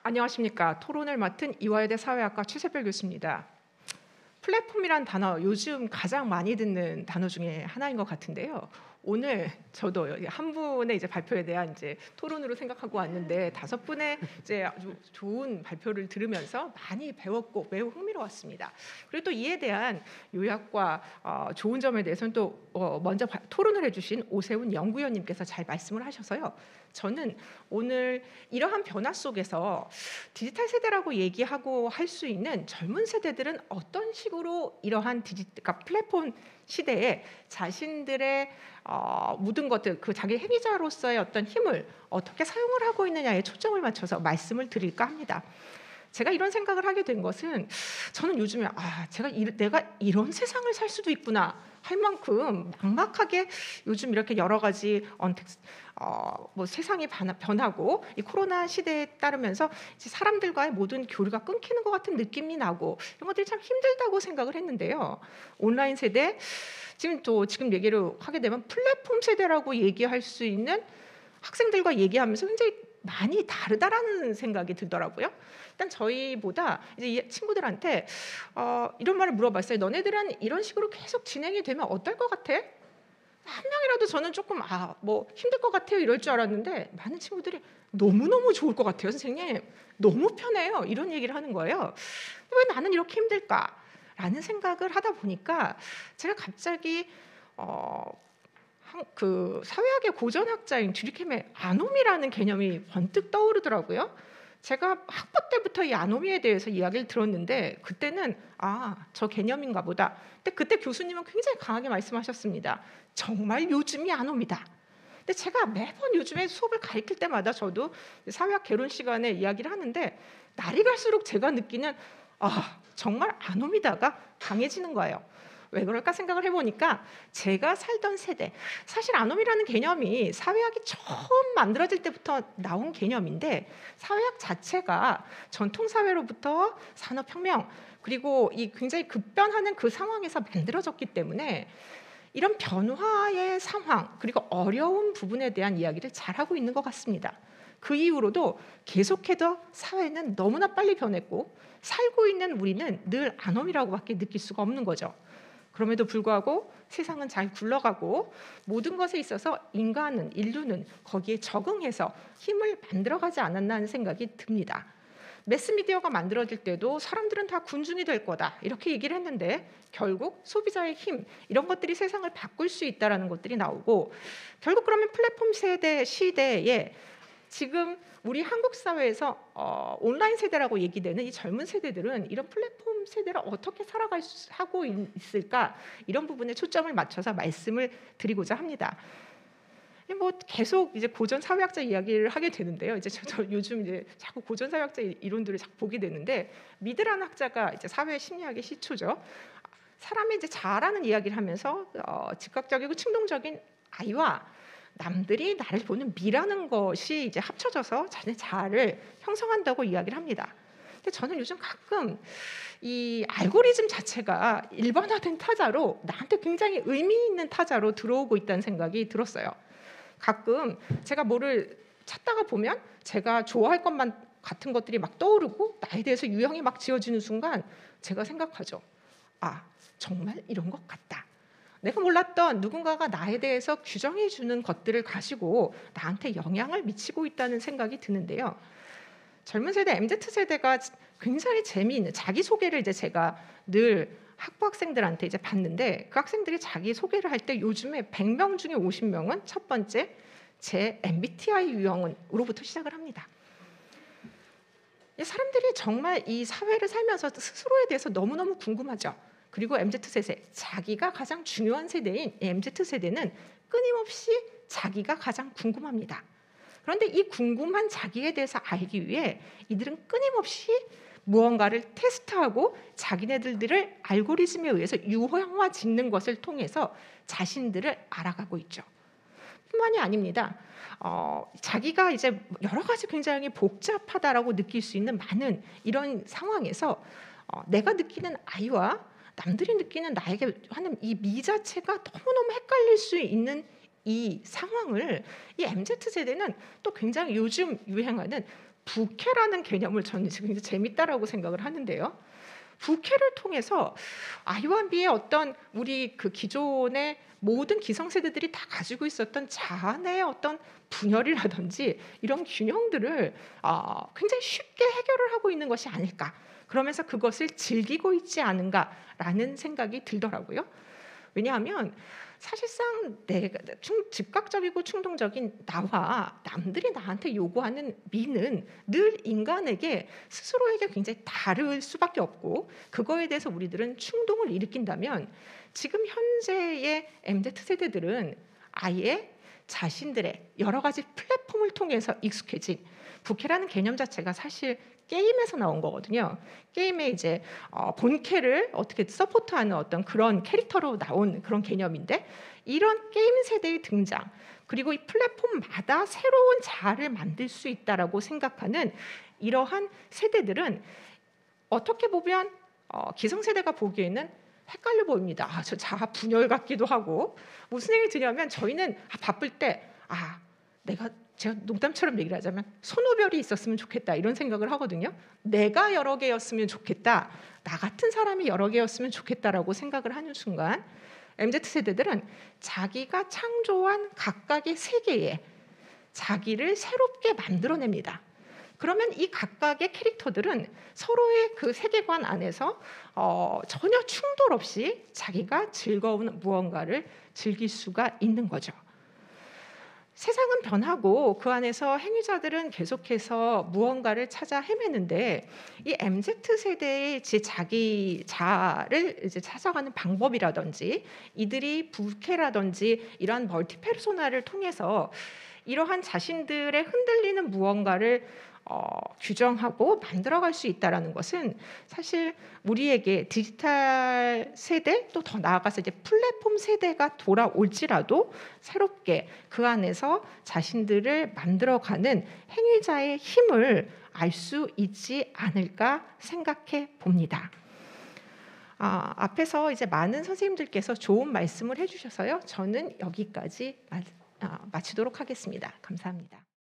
안녕하십니까. 토론을 맡은 이화여대 사회학과 최세별 교수입니다. 플랫폼이란 단어 요즘 가장 많이 듣는 단어 중에 하나인 것 같은데요. 오늘 저도 한 분의 이제 발표에 대한 이제 토론으로 생각하고 왔는데 5분의 이제 아주 좋은 발표를 들으면서 많이 배웠고 매우 흥미로웠습니다. 그리고 또 이에 대한 요약과 좋은 점에 대해서는 또 먼저 토론을 해주신 오세훈 연구위원님께서 잘 말씀을 하셔서요. 저는 오늘 이러한 변화 속에서 디지털 세대라고 얘기하고 할 수 있는 젊은 세대들은 어떤 식으로 이러한 그러니까 플랫폼 시대에 자신들의 모든 것들, 그 자기 행위자로서의 어떤 힘을 어떻게 사용을 하고 있느냐에 초점을 맞춰서 말씀을 드릴까 합니다. 제가 이런 생각을 하게 된 것은 저는 요즘에 내가 이런 세상을 살 수도 있구나 할 만큼 막막하게 요즘 이렇게 여러 가지 세상이 변하고 이 코로나 시대에 따르면서 이제 사람들과의 모든 교류가 끊기는 것 같은 느낌이 나고 이런 것들이 참 힘들다고 생각을 했는데요. 온라인 세대 지금 얘기를 하게 되면 플랫폼 세대라고 얘기할 수 있는 학생들과 얘기하면서 굉장히 많이 다르다라는 생각이 들더라고요. 일단 저희보다 이제 이 친구들한테 이런 말을 물어봤어요. 너네들은 이런 식으로 계속 진행이 되면 어떨 것 같아? 한 명이라도 저는 조금 힘들 것 같아요 이럴 줄 알았는데 많은 친구들이 너무너무 좋을 것 같아요 선생님, 너무 편해요 이런 얘기를 하는 거예요. 왜 나는 이렇게 힘들까? 라는 생각을 하다 보니까 제가 갑자기 그 사회학의 고전학자인 듀리켐의 아노미라는 개념이 번뜩 떠오르더라고요. 제가 학부 때부터 이 아노미에 대해서 이야기를 들었는데 그때는 저 개념인가 보다. 근데 그때 교수님은 굉장히 강하게 말씀하셨습니다. 정말 요즘이 아노미다. 근데 제가 매번 요즘에 수업을 가르칠 때마다 저도 사회학 개론 시간에 이야기를 하는데 날이 갈수록 제가 느끼는 정말 아노미다가 강해지는 거예요. 왜 그럴까 생각을 해보니까 제가 살던 세대, 사실 아놈이라는 개념이 사회학이 처음 만들어질 때부터 나온 개념인데 사회학 자체가 전통사회로부터 산업혁명 그리고 이 굉장히 급변하는 그 상황에서 만들어졌기 때문에 이런 변화의 상황 그리고 어려운 부분에 대한 이야기를 잘하고 있는 것 같습니다. 그 이후로도 계속해서 사회는 너무나 빨리 변했고 살고 있는 우리는 늘 아놈이라고밖에 느낄 수가 없는 거죠. 그럼에도 불구하고 세상은 잘 굴러가고 모든 것에 있어서 인류는 거기에 적응해서 힘을 만들어가지 않았나 하는 생각이 듭니다. 매스미디어가 만들어질 때도 사람들은 다 군중이 될 거다 이렇게 얘기를 했는데 결국 소비자의 힘 이런 것들이 세상을 바꿀 수 있다는 것들이 나오고 결국 그러면 플랫폼 시대에 지금 우리 한국 사회에서 온라인 세대라고 얘기되는 이 젊은 세대들은 이런 플랫폼 세대를 어떻게 하고 있을까 이런 부분에 초점을 맞춰서 말씀을 드리고자 합니다. 계속 이제 고전 사회학자 이야기를 하게 되는데요. 이제 저 요즘 이제 자꾸 고전 사회학자 이론들을 자꾸 보게 되는데 미드라는 학자가 이제 사회 심리학의 시초죠. 사람이 이제 자아라는 이야기를 하면서 즉각적이고 충동적인 아이와 남들이 나를 보는 미라는 것이 이제 합쳐져서 자신의 자아를 형성한다고 이야기를 합니다. 근데 저는 요즘 가끔 이 알고리즘 자체가 일반화된 타자로 나한테 굉장히 의미 있는 타자로 들어오고 있다는 생각이 들었어요. 가끔 제가 뭐를 찾다가 보면 제가 좋아할 것만 같은 것들이 막 떠오르고 나에 대해서 유형이 막 지어지는 순간 제가 생각하죠. 정말 이런 것 같다. 내가 몰랐던 누군가가 나에 대해서 규정해 주는 것들을 가지고 나한테 영향을 미치고 있다는 생각이 드는데요. 젊은 세대 MZ세대가 굉장히 재미있는 자기소개를 이제 제가 늘 학부 학생들한테 이제 봤는데 그 학생들이 자기소개를 할 때 요즘에 100명 중에 50명은 첫 번째 제 MBTI 유형으로부터 시작을 합니다. 사람들이 정말 이 사회를 살면서 스스로에 대해서 너무너무 궁금하죠. 그리고 MZ세대, 자기가 가장 중요한 세대인 MZ세대는 끊임없이 자기가 가장 궁금합니다. 그런데 이 궁금한 자기에 대해서 알기 위해 이들은 끊임없이 무언가를 테스트하고 자기네들을 알고리즘에 의해서 유형화 짓는 것을 통해서 자신들을 알아가고 있죠. 뿐만이 아닙니다. 자기가 이제 여러 가지 굉장히 복잡하다라고 느낄 수 있는 많은 이런 상황에서 내가 느끼는 아이와 남들이 느끼는 나에게 하는 이 미 자체가 너무너무 헷갈릴 수 있는 이 상황을 이 MZ 세대는 또 굉장히 요즘 유행하는 부캐라는 개념을 저는 지금 굉장히 재밌다라고 생각을 하는데요. 부캐를 통해서 아이와비의 어떤 우리 그 기존의 모든 기성세대들이 다 가지고 있었던 자아의 어떤 분열이라든지 이런 균형들을 굉장히 쉽게 해결을 하고 있는 것이 아닐까. 그러면서 그것을 즐기고 있지 않은가라는 생각이 들더라고요. 왜냐하면 사실상 내가 즉각적이고 충동적인 나와 남들이 나한테 요구하는 미는 늘 인간에게 스스로에게 굉장히 다를 수밖에 없고, 그거에 대해서 우리들은 충동을 일으킨다면 지금 현재의 MZ 세대들은 아예 자신들의 여러 가지 플랫폼을 통해서 익숙해진, 부캐라는 개념 자체가 사실 게임에서 나온 거거든요. 게임에 이제 본캐를 어떻게 서포트하는 어떤 그런 캐릭터로 나온 그런 개념인데, 이런 게임 세대의 등장, 그리고 이 플랫폼마다 새로운 자아를 만들 수 있다라고 생각하는 이러한 세대들은 어떻게 보면 기성세대가 보기에는 헷갈려 보입니다. 저 자아 분열 같기도 하고, 무슨 얘기 드냐면 저희는 바쁠 때 제가 농담처럼 얘기를 하자면 손오별이 있었으면 좋겠다 이런 생각을 하거든요. 내가 여러 개였으면 좋겠다, 나 같은 사람이 여러 개였으면 좋겠다라고 생각을 하는 순간 MZ세대들은 자기가 창조한 각각의 세계에 자기를 새롭게 만들어냅니다. 그러면 이 각각의 캐릭터들은 서로의 그 세계관 안에서 전혀 충돌 없이 자기가 즐거운 무언가를 즐길 수가 있는 거죠. 세상은 변하고 그 안에서 행위자들은 계속해서 무언가를 찾아 헤매는데, 이 MZ세대의 자기 자아를 이제 찾아가는 방법이라든지 이들이 부캐라든지 이러한 멀티페르소나를 통해서 이러한 자신들의 흔들리는 무언가를 규정하고 만들어갈 수 있다는 것은 사실 우리에게 디지털 세대, 또 더 나아가서 이제 플랫폼 세대가 돌아올지라도 새롭게 그 안에서 자신들을 만들어가는 행위자의 힘을 알 수 있지 않을까 생각해 봅니다. 앞에서 이제 많은 선생님들께서 좋은 말씀을 해주셔서요. 저는 여기까지 마치도록 하겠습니다. 감사합니다.